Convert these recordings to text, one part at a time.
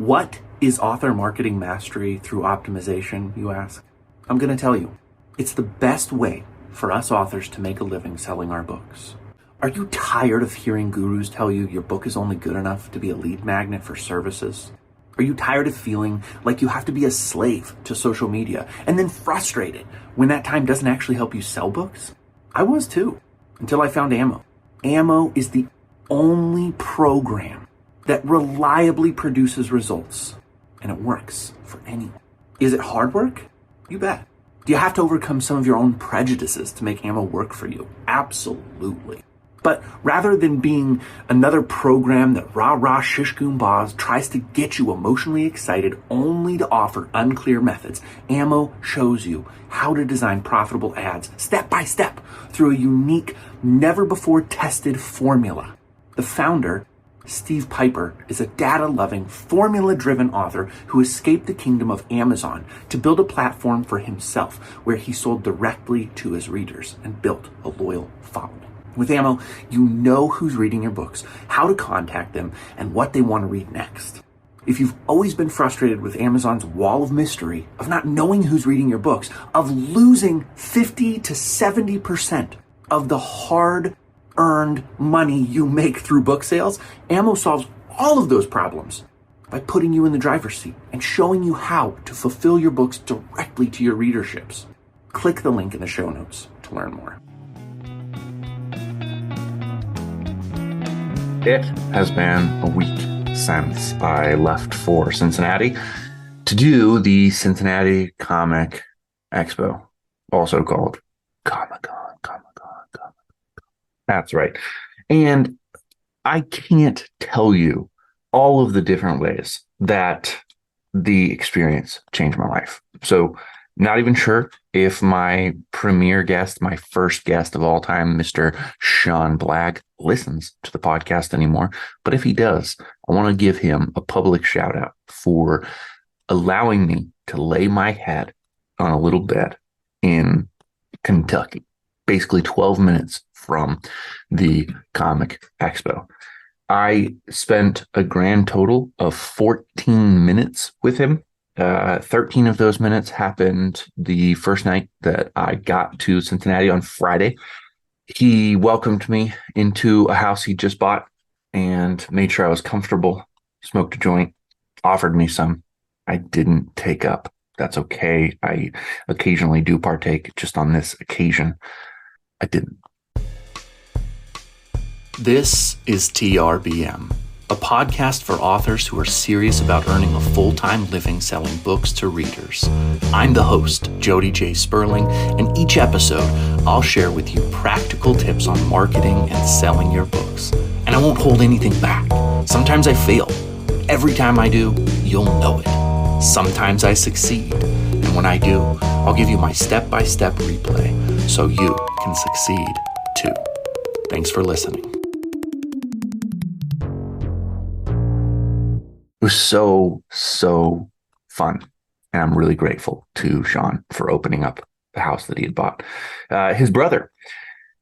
What is author marketing mastery through optimization, you ask? I'm going to tell you. It's the best way for us authors to make a living selling our books. Are you tired of hearing gurus tell you your book is only good enough to be a lead magnet for services? Are you tired of feeling like you have to be a slave to social media and then frustrated when that time doesn't actually help you sell books? I was too, until I found Ammo. Ammo is the only program that reliably produces results, and it works for anyone. Is it hard work? You bet. Do you have to overcome some of your own prejudices to make Ammo work for you? Absolutely. But rather than being another program that rah-rah shish-goom-bahs tries to get you emotionally excited only to offer unclear methods, Ammo shows you how to design profitable ads step by step through a unique, never-before-tested formula. The founder, Steve Piper, is a data-loving, formula-driven author who escaped the kingdom of Amazon to build a platform for himself where he sold directly to his readers and built a loyal following. With Ammo, you know who's reading your books, how to contact them, and what they want to read next. If you've always been frustrated with Amazon's wall of mystery, of not knowing who's reading your books, of losing 50 to 70% of the hard-earned money you make through book sales, Ammo solves all of those problems by putting you in the driver's seat and showing you how to fulfill your books directly to your readerships. Click the link in the show notes to learn more. It has been a week since I left for Cincinnati to do the Cincinnati Comic Expo, also called Comic-Con. That's right. And I can't tell you all of the different ways that the experience changed my life. So not even sure if my premier guest, my first guest of all time, Mr. Sean Blagg, listens to the podcast anymore. But if he does, I want to give him a public shout out for allowing me to lay my head on a little bed in Kentucky, basically 12 minutes from the Comic Expo. I spent a grand total of 14 minutes with him. 13 of those minutes happened the first night that I got to Cincinnati on Friday. He welcomed me into a house he just bought and made sure I was comfortable, smoked a joint, offered me some. I didn't take up. That's okay. I occasionally do partake. Just on this occasion, I didn't. This is TRBM, a podcast for authors who are serious about earning a full-time living selling books to readers. I'm the host, Jody J. Sperling, and each episode I'll share with you practical tips on marketing and selling your books. And I won't hold anything back. Sometimes I fail. Every time I do, you'll know it. Sometimes I succeed. And when I do, I'll give you my step-by-step replay so you can succeed too. Thanks for listening. It was so fun. And I'm really grateful to Sean for opening up the house that he had bought. His brother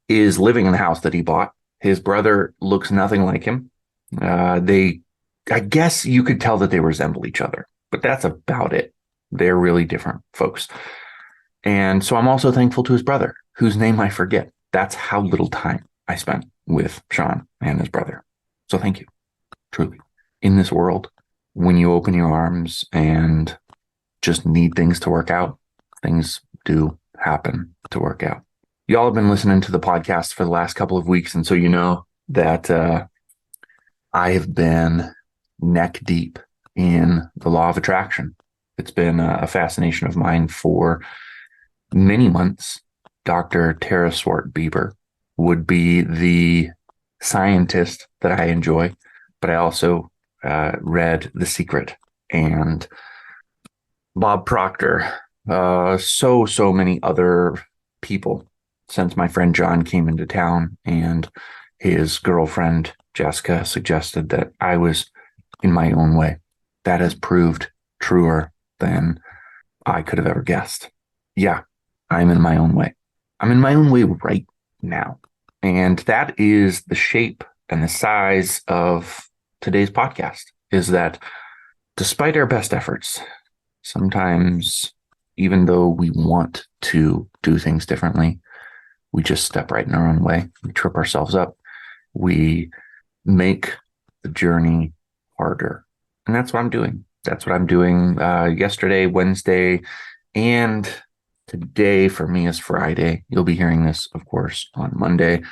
is living in the house that he bought. His brother looks nothing like him. I guess you could tell that they resemble each other, but that's about it. They're really different folks. And so I'm also thankful to his brother, whose name I forget. That's how little time I spent with Sean and his brother. So thank you, truly. In this world, when you open your arms and just need things to work out, things do happen to work out. Y'all have been listening to the podcast for the last couple of weeks, and so you know that I have been neck deep in the law of attraction. It's been a fascination of mine for many months. Dr. Tara Swart-Bieber would be the scientist that I enjoy, but I also read The Secret and Bob Proctor, so many other people since my friend John came into town and his girlfriend Jessica suggested that I was in my own way. That has proved truer than I could have ever guessed. Yeah, I'm in my own way. I'm in my own way right now. And that is the shape and the size of today's podcast, is that despite our best efforts, sometimes, even though we want to do things differently, we just step right in our own way. We trip ourselves up. We make the journey harder. And that's what I'm doing. That's what I'm doing yesterday, Wednesday, and today for me is Friday. You'll be hearing this, of course, on Monday.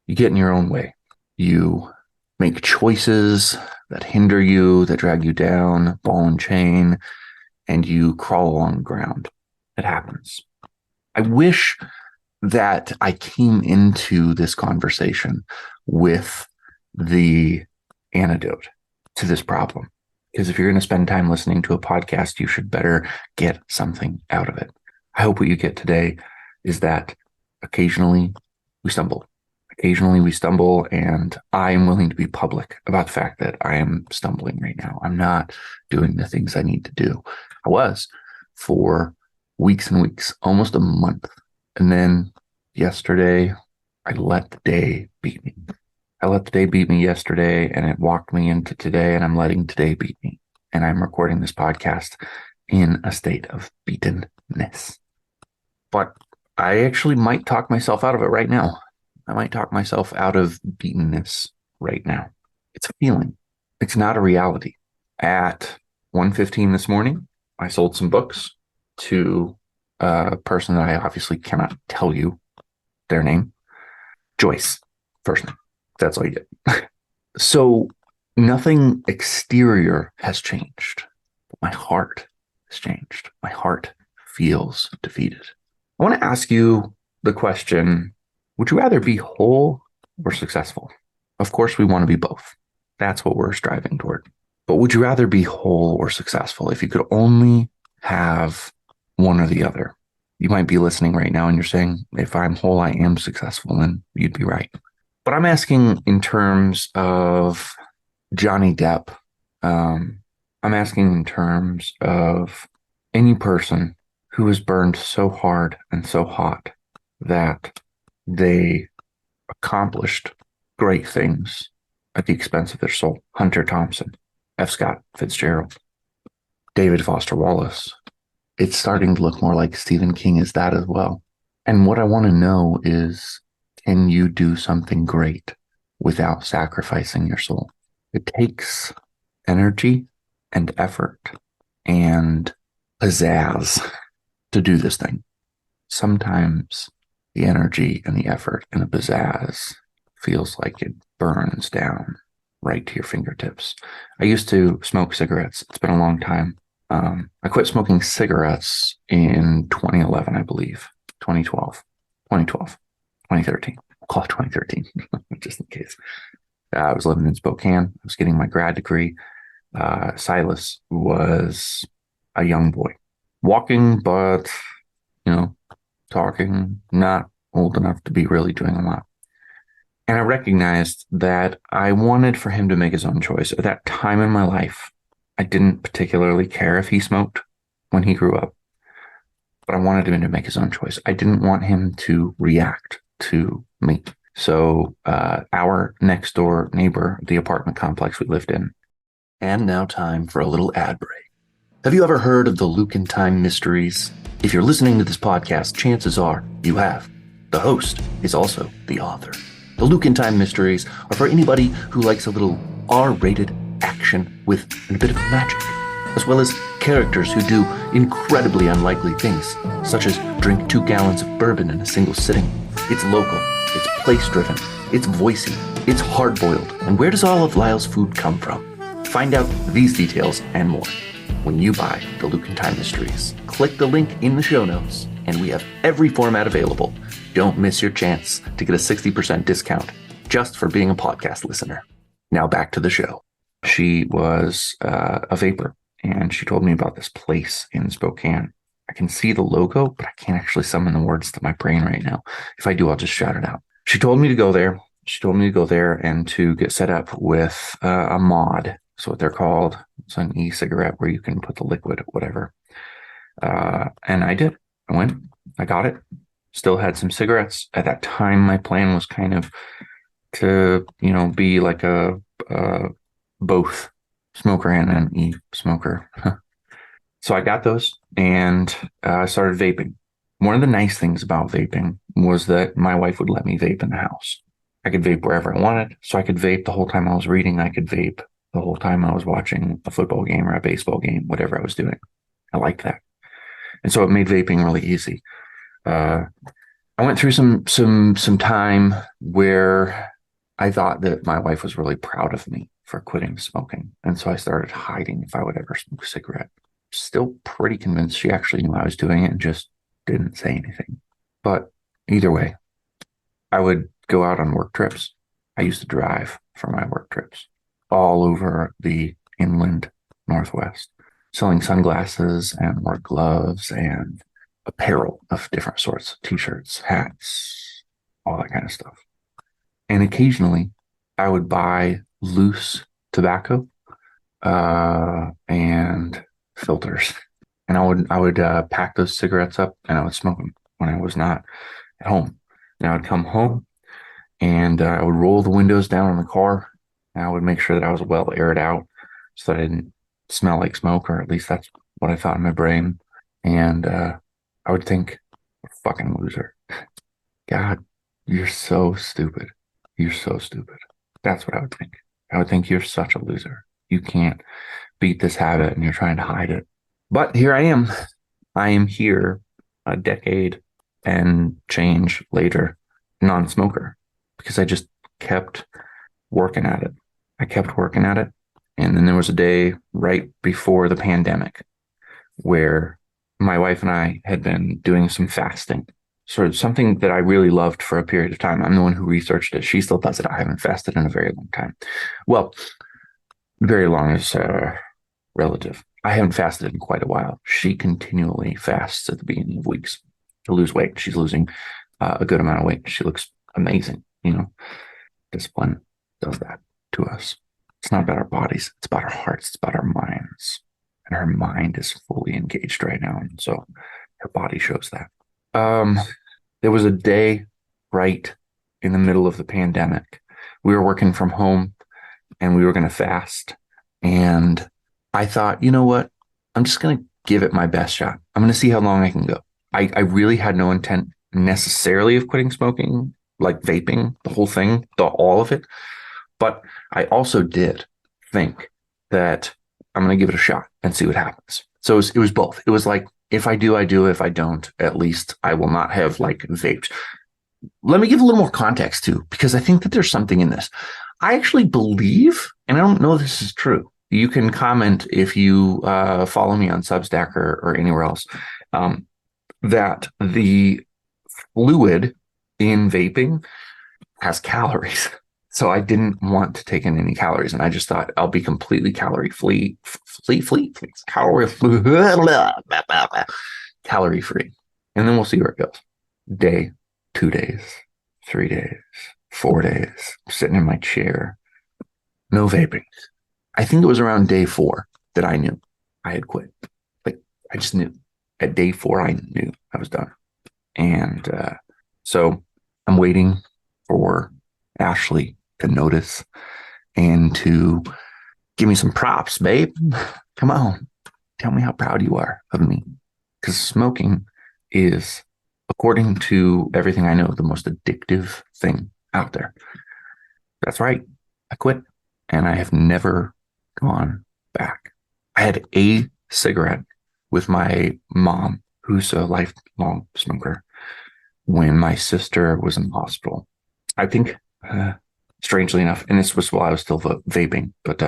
You get in your own way. You make choices that hinder you, that drag you down, ball and chain, and you crawl along the ground. It happens. I wish that I came into this conversation with the antidote to this problem. Because if you're going to spend time listening to a podcast, you should better get something out of it. I hope what you get today is that occasionally we stumble. Occasionally we stumble, and I am willing to be public about the fact that I am stumbling right now. I'm not doing the things I need to do. I was for weeks and weeks, almost a month. And then yesterday, I let the day beat me. I let the day beat me yesterday, and it walked me into today, and I'm letting today beat me. And I'm recording this podcast in a state of beatenness. But I actually might talk myself out of it right now. I might talk myself out of beatenness right now. It's a feeling. It's not a reality. At 1:15 this morning, I sold some books to a person that I obviously cannot tell you their name. Joyce, first name. That's all you get. So nothing exterior has changed. But my heart has changed. My heart feels defeated. I want to ask you the question, would you rather be whole or successful? Of course, we want to be both. That's what we're striving toward. But would you rather be whole or successful? If you could only have one or the other. You might be listening right now and you're saying, if I'm whole, I am successful, and you'd be right. But I'm asking in terms of Johnny Depp. I'm asking in terms of any person who has burned so hard and so hot that they accomplished great things at the expense of their soul. Hunter Thompson, F. Scott Fitzgerald, David Foster Wallace. It's starting to look more like Stephen King is that as well. And what I want to know is, can you do something great without sacrificing your soul? It takes energy and effort and pizzazz to do this thing. Sometimes the energy and the effort and the pizzazz feels like it burns down right to your fingertips. I used to smoke cigarettes. It's been a long time. I quit smoking cigarettes in 2011, I believe. 2013. I'll call it 2013, just in case. I was living in Spokane. I was getting my grad degree. Silas was a young boy, walking, but, talking, not old enough to be really doing a lot. And I recognized that I wanted for him to make his own choice. At that time in my life, I didn't particularly care if he smoked when he grew up, but I wanted him to make his own choice. I didn't want him to react to me. So our next door neighbor, the apartment complex we lived in. And now time for a little ad break. Have you ever heard of the Luke in Time Mysteries? If you're listening to this podcast, chances are you have. The host is also the author. The Luke in Time Mysteries are for anybody who likes a little R-rated action with a bit of magic, as well as characters who do incredibly unlikely things, such as drink 2 gallons of bourbon in a single sitting. It's local, it's place-driven, it's voicey, it's hard-boiled. And where does all of Lyle's food come from? Find out these details and more when you buy the Luke in Time Mysteries. Click the link in the show notes, and we have every format available. Don't miss your chance to get a 60% discount just for being a podcast listener. Now back to the show. She was a vapor, and she told me about this place in Spokane. I can see the logo, but I can't actually summon the words to my brain right now. If I do, I'll just shout it out. She told me to go there. She told me to go there and to get set up with a mod. That's what they're called. It's an e-cigarette where you can put the liquid, whatever. And I did. I went. I got it. Still had some cigarettes. At that time, my plan was kind of to, be like a both smoker and an e-smoker. So I got those and I started vaping. One of the nice things about vaping was that my wife would let me vape in the house. I could vape wherever I wanted. So I could vape the whole time I was reading. I could vape the whole time I was watching a football game or a baseball game, whatever I was doing. I liked that. And so it made vaping really easy. Uh, I went through some time where I thought that my wife was really proud of me for quitting smoking. And so I started hiding if I would ever smoke a cigarette. Still pretty convinced she actually knew I was doing it and just didn't say anything. But either way, I would go out on work trips. I used to drive for my work trips all over the inland Northwest, selling sunglasses and work gloves and apparel of different sorts, t-shirts, hats, all that kind of stuff. And occasionally I would buy loose tobacco and filters. And I would pack those cigarettes up and I would smoke them when I was not at home. And I would come home and I would roll the windows down in the car. And I would make sure that I was well aired out so that I didn't smell like smoke, or at least that's what I thought in my brain. And I would think, fucking loser. God, you're so stupid. You're so stupid. That's what I would think. I would think you're such a loser. You can't beat this habit and you're trying to hide it. But here I am. I am here a decade and change later, non-smoker, because I just kept working at it. I kept working at it. And then there was a day right before the pandemic where my wife and I had been doing some fasting, sort of something that I really loved for a period of time. I'm the one who researched it. She still does it. I haven't fasted in a very long time. Well, very long is relative. I haven't fasted in quite a while. She continually fasts at the beginning of weeks to lose weight. She's losing a good amount of weight. She looks amazing. Discipline does that to us. It's not about our bodies. It's about our hearts. It's about our minds. And her mind is fully engaged right now. And so her body shows that. There was a day right in the middle of the pandemic. We were working from home and we were going to fast. And I thought, you know what? I'm just going to give it my best shot. I'm going to see how long I can go. I really had no intent necessarily of quitting smoking, like vaping, the whole thing, all of it. But I also did think that I'm going to give it a shot and see what happens. So it was both. It was like, if I do, I do. If I don't, at least I will not have like vaped. Let me give a little more context too, because I think that there's something in this. I actually believe, and I don't know if this is true. You can comment if you follow me on Substack or anywhere else, that the fluid in vaping has calories. So I didn't want to take in any calories, and I just thought I'll be completely calorie free, calorie free, and then we'll see where it goes. Day, 2 days, 3 days, 4 days, I'm sitting in my chair, no vaping. I think it was around day 4 that I knew I had quit. Like, I just knew. At day 4, I knew I was done. And so I'm waiting for Ashley to notice and to give me some props, babe. Come on. Tell me how proud you are of me. Because smoking is, according to everything I know, the most addictive thing out there. That's right. I quit and I have never gone back. I had a cigarette with my mom, who's a lifelong smoker, when my sister was in the hospital. I think, strangely enough, and this was while I was still vaping, but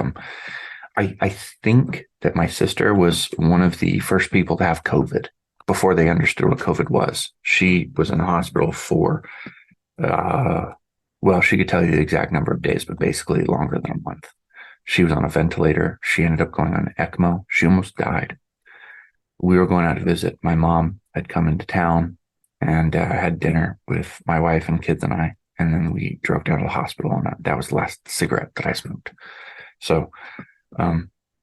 I think that my sister was one of the first people to have COVID before they understood what COVID was. She was in the hospital for, well, she could tell you the exact number of days, but basically longer than a month. She was on a ventilator. She ended up going on ECMO. She almost died. We were going out to visit. My mom had come into town and had dinner with my wife and kids and I. And then we drove down to the hospital, and that was the last cigarette that I smoked. So,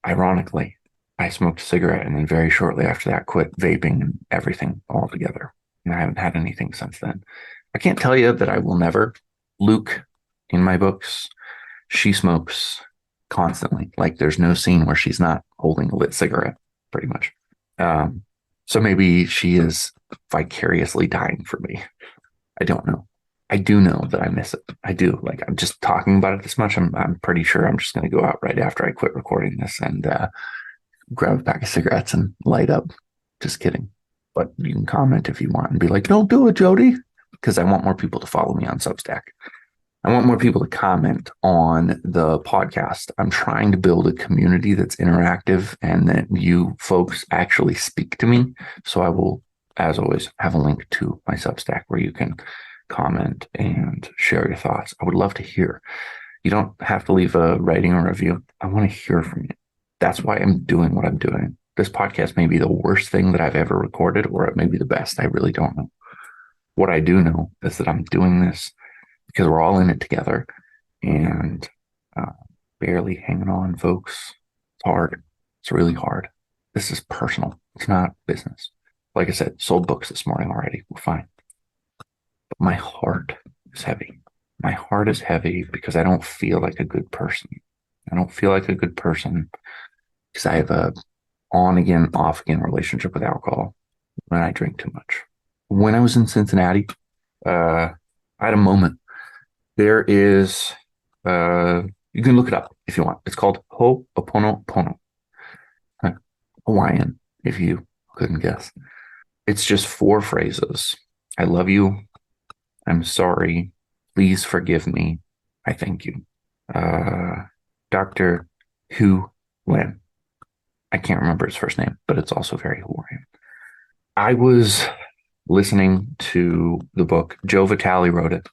ironically, I smoked a cigarette and then very shortly after that quit vaping and everything altogether. And I haven't had anything since then. I can't tell you that I will never. Luke, in my books, she smokes constantly. Like there's no scene where she's not holding a lit cigarette, pretty much. So maybe she is vicariously dying for me. I don't know. I do know that I miss it. I do. Like I'm just talking about it this much. I'm pretty sure I'm just going to go out right after I quit recording this and grab a pack of cigarettes and light up. Just kidding. But you can comment if you want and be like, "Don't do it, Jody," because I want more people to follow me on Substack. I want more people to comment on the podcast. I'm trying to build a community that's interactive and that you folks actually speak to me. So I will, as always, have a link to my Substack where you can comment and share your thoughts. I would love to hear. You don't have to leave a rating or review. I want to hear from you. That's why I'm doing what I'm doing. This podcast may be the worst thing that I've ever recorded, or it may be the best. I really don't know. What I do know is that I'm doing this because we're all in it together and barely hanging on, folks. It's hard. It's really hard. This is personal. It's not business. Like I said, sold books this morning already. We're fine. But my heart is heavy. My heart is heavy because I don't feel like a good person. I don't feel like a good person because I have a on again, off again relationship with alcohol when I drink too much. When I was in Cincinnati, I had a moment. There is, you can look it up if you want. It's called Ho'oponopono. Hawaiian, if you couldn't guess. It's just 4 phrases. I love you. I'm sorry. Please forgive me. I thank you. Dr. Hu Len. I can't remember his first name, but it's also very Hawaiian. I was listening to the book. Joe Vitale wrote it.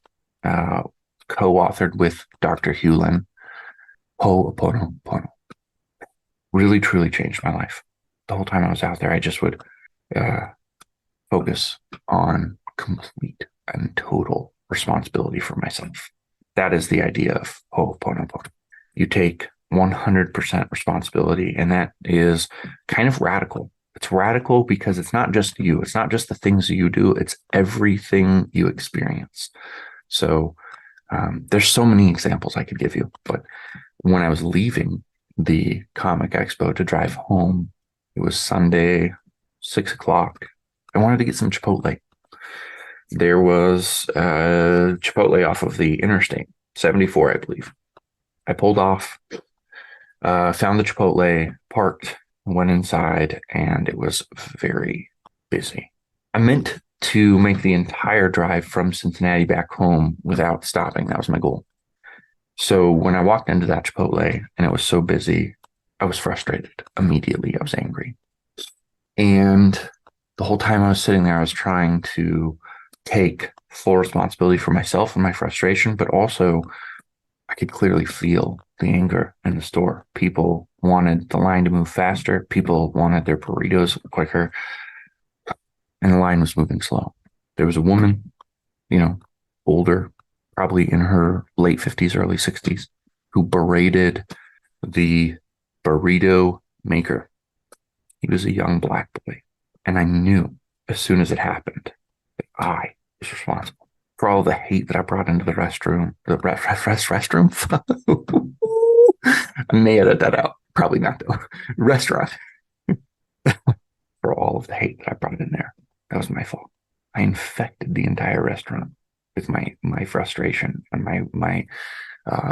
Co-authored with Dr. Hu Len, Ho'oponopono. Really, truly changed my life. The whole time I was out there, I just would focus on complete and total responsibility for myself. That is the idea of Ho'oponopono. You take 100% responsibility, and that is kind of radical. It's radical because it's not just you. It's not just the things you do. It's everything you experience. So there's so many examples I could give you, but when I was leaving the Comic Expo to drive home, it was Sunday, 6:00. I wanted to get some Chipotle. There was Chipotle off of the Interstate 74, I believe. I pulled off, found the Chipotle, parked, went inside, and it was very busy. I meant to make the entire drive from Cincinnati back home without stopping. That was my goal. So when I walked into that Chipotle and it was so busy, I was frustrated immediately. I was angry. And the whole time I was sitting there, I was trying to take full responsibility for myself and my frustration, but also I could clearly feel the anger in the store. People wanted the line to move faster. People wanted their burritos quicker. And the line was moving slow. There was a woman, older, probably in her late 50s, early 60s, who berated the burrito maker. He was a young Black boy. And I knew as soon as it happened that I was responsible for all the hate that I brought into the restroom. The restroom? I may edit that out. Probably not, though. Restaurant. For all of the hate that I brought in there. That was my fault. I infected the entire restaurant with my frustration and my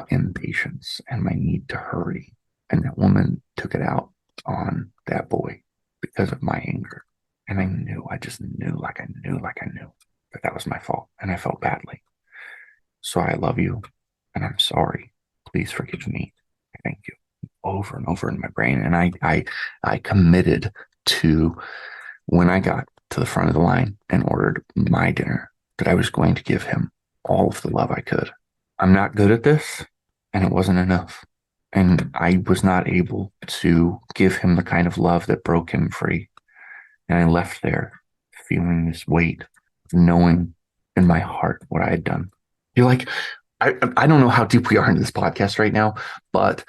impatience and my need to hurry. And that woman took it out on that boy because of my anger. And I knew, I just knew like I knew that that was my fault. And I felt badly. So I love you and I'm sorry. Please forgive me. Thank you. Over and over in my brain. And I committed to, when I got to the front of the line and ordered my dinner, that I was going to give him all of the love I could. I'm not good at this, and it wasn't enough. And I was not able to give him the kind of love that broke him free. And I left there feeling this weight, knowing in my heart what I had done. You're like, I don't know how deep we are into this podcast right now, but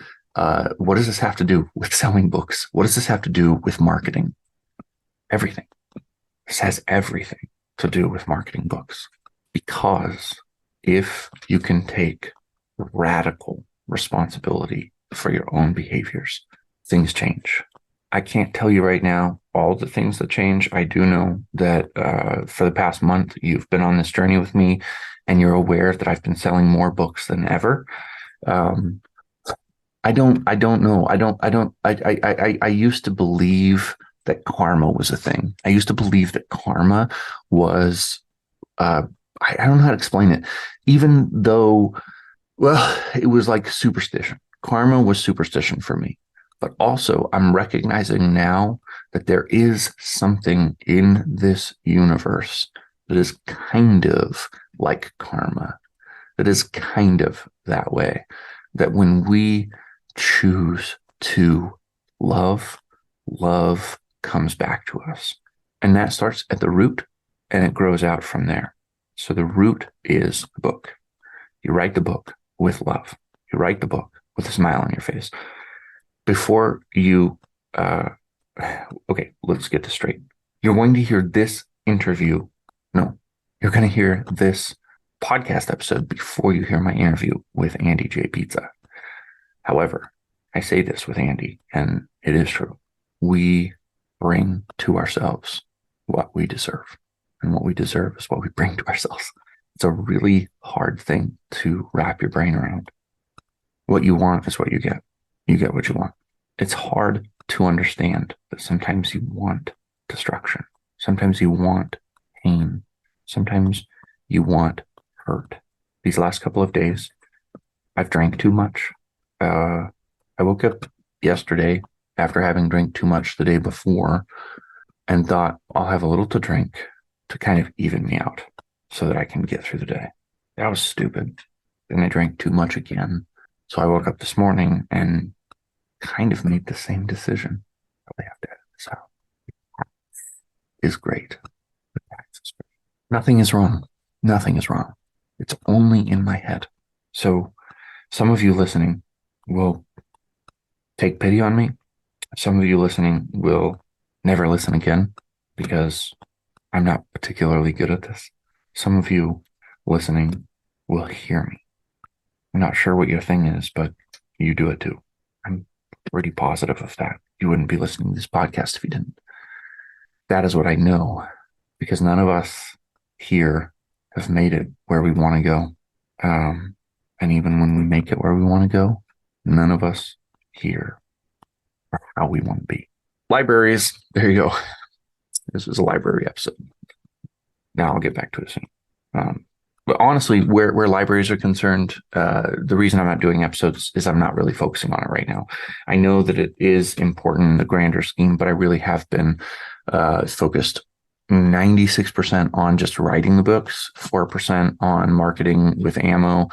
what does this have to do with selling books? What does this have to do with marketing? Everything. This has everything to do with marketing books. Because if you can take radical responsibility for your own behaviors, things change. I can't tell you right now all the things that change. I do know that for the past month, you've been on this journey with me, and you're aware that I've been selling more books than ever. I don't know. I used to believe that karma was a thing. I used to believe that karma was, I don't know how to explain it, even though, well, it was like superstition. Karma was superstition for me. But also, I'm recognizing now that there is something in this universe that is kind of like karma, that is kind of that way, that when we choose to love, love comes back to us. And that starts at the root and it grows out from there. So the root is the book. You write the book with love. You write the book with a smile on your face. Before you, okay, let's get this straight. You're going to hear this interview. No, you're going to hear this podcast episode before you hear my interview with Andy J. Pizza. However, I say this with Andy, and it is true. We bring to ourselves what we deserve, and what we deserve is what we bring to ourselves. It's a really hard thing to wrap your brain around. What you want is what you get. You get what you want. It's hard to understand that sometimes you want destruction. Sometimes you want pain. Sometimes you want hurt. These last couple of days, I've drank too much. I woke up yesterday after having drank too much the day before and thought I'll have a little to drink to kind of even me out so that I can get through the day. That was stupid. Then I drank too much again. So I woke up this morning and kind of made the same decision. Probably have to edit this out. Is great. The tax is great. Nothing is wrong. Nothing is wrong. It's only in my head. So some of you listening will take pity on me. Some of you listening will never listen again because I'm not particularly good at this. Some of you listening will hear me. I'm not sure what your thing is, but you do it too. I'm pretty positive of that. You wouldn't be listening to this podcast if you didn't. That is what I know, because none of us here have made it where we want to go. And even when we make it where we want to go, none of us here are how we want to be. Libraries, there you go. This was a library episode. Now I'll get back to it soon. But honestly, where libraries are concerned, the reason I'm not doing episodes is I'm not really focusing on it right now. I know that it is important in the grander scheme, but I really have been focused 96% on just writing the books, 4% on marketing with ammo,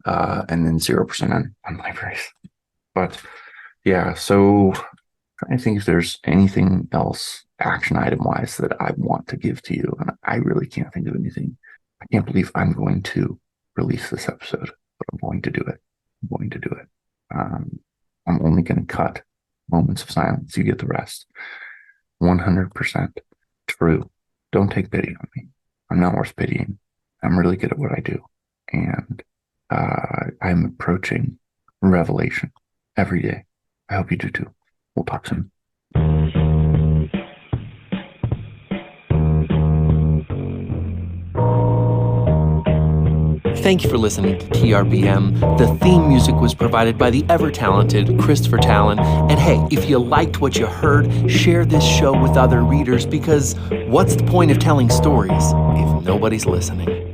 and then 0% on libraries. But yeah, so trying to think if there's anything else action item wise that I want to give to you. And I really can't think of anything. I can't believe I'm going to release this episode, but I'm going to do it. I'm going to do it. I'm only going to cut moments of silence. You get the rest. 100% true. Don't take pity on me. I'm not worth pitying. I'm really good at what I do. And I'm approaching revelation every day. I hope you do too. We'll talk soon. Thank you for listening to TRBM. The theme music was provided by the ever-talented Christopher Talon. And hey, if you liked what you heard, share this show with other readers, because what's the point of telling stories if nobody's listening?